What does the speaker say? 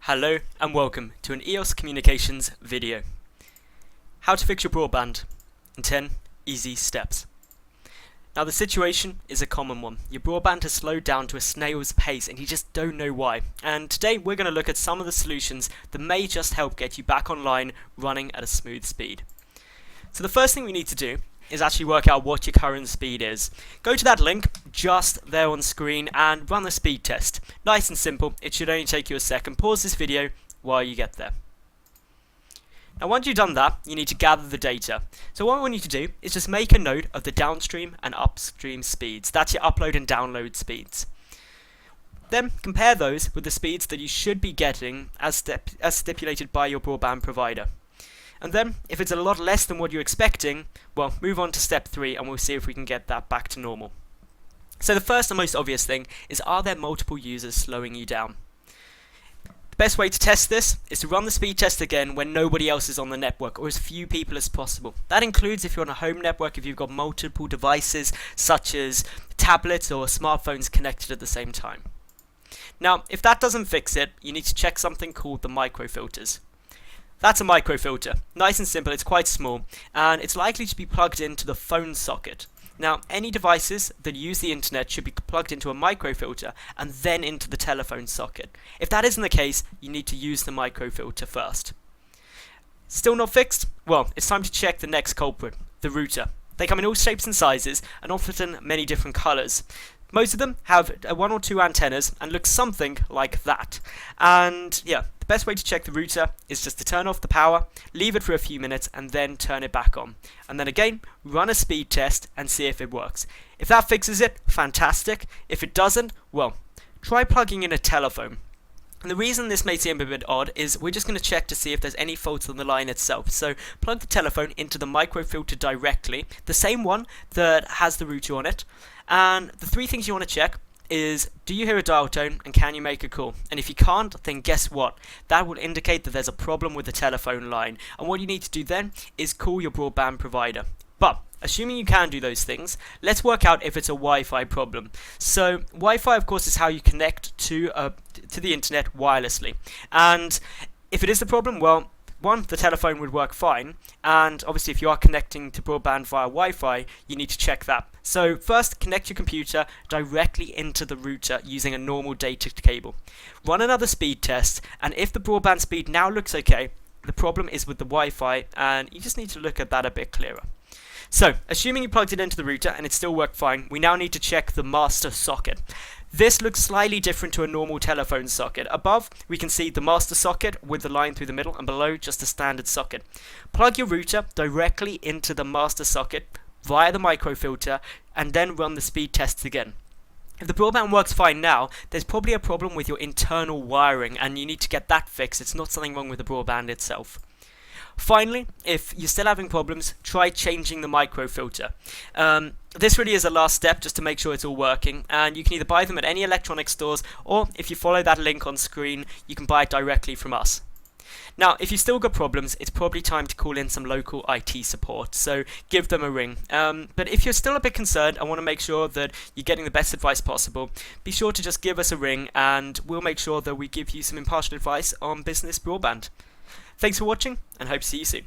Hello and welcome to an EOS Communications video. How to fix your broadband in 10 easy steps. Now the situation is a common one. Your broadband has slowed down to a snail's pace and you just don't know why. And today we're going to look at some of the solutions that may just help get you back online running at a smooth speed. So the first thing we need to do is actually work out what your current speed is. Go to that link just there on screen and run the speed test. Nice and simple, it should only take you a second. Pause this video while you get there. Now once you've done that, you need to gather the data. So what we need to do is just make a note of the downstream and upstream speeds. That's your upload and download speeds. Then compare those with the speeds that you should be getting as stipulated by your broadband provider. And then, if it's a lot less than what you're expecting, well, move on to step 3 and we'll see if we can get that back to normal. So the first and most obvious thing is, are there multiple users slowing you down? The best way to test this is to run the speed test again when nobody else is on the network, or as few people as possible. That includes if you're on a home network, if you've got multiple devices such as tablets or smartphones connected at the same time. Now, if that doesn't fix it, you need to check something called the microfilters. That's a microfilter. Nice and simple, it's quite small, and it's likely to be plugged into the phone socket. Now, any devices that use the internet should be plugged into a microfilter and then into the telephone socket. If that isn't the case, you need to use the microfilter first. Still not fixed? Well, it's time to check the next culprit, the router. They come in all shapes and sizes, and often many different colors. Most of them have 1 or 2 antennas and look something like that. And yeah, the best way to check the router is just to turn off the power, leave it for a few minutes, and then turn it back on. And then again, run a speed test and see if it works. If that fixes it, fantastic. If it doesn't, well, try plugging in a telephone. And the reason this may seem a bit odd is we're just going to check to see if there's any faults on the line itself. So plug the telephone into the microfilter directly, the same one that has the router on it. And the 3 things you want to check is, do you hear a dial tone and can you make a call? And if you can't, then guess what? That will indicate that there's a problem with the telephone line. And what you need to do then is call your broadband provider. But assuming you can do those things, let's work out if it's a Wi-Fi problem. So Wi-Fi, of course, is how you connect to the internet wirelessly. And if it is the problem, well, one, the telephone would work fine, and obviously if you are connecting to broadband via Wi-Fi, you need to check that. So first, connect your computer directly into the router using a normal data cable. Run another speed test, and if the broadband speed now looks okay, the problem is with the Wi-Fi, and you just need to look at that a bit clearer. So, assuming you plugged it into the router and it still worked fine, we now need to check the master socket. This looks slightly different to a normal telephone socket. Above, we can see the master socket with the line through the middle, and below, just a standard socket. Plug your router directly into the master socket via the microfilter, and then run the speed tests again. If the broadband works fine now, there's probably a problem with your internal wiring, and you need to get that fixed. It's not something wrong with the broadband itself. Finally, if you're still having problems, try changing the microfilter. This really is a last step just to make sure it's all working, and you can either buy them at any electronics stores, or if you follow that link on screen, you can buy it directly from us. Now, if you've still got problems, it's probably time to call in some local IT support, so give them a ring. But if you're still a bit concerned and want to make sure that you're getting the best advice possible, be sure to just give us a ring and we'll make sure that we give you some impartial advice on business broadband. Thanks for watching, and hope to see you soon.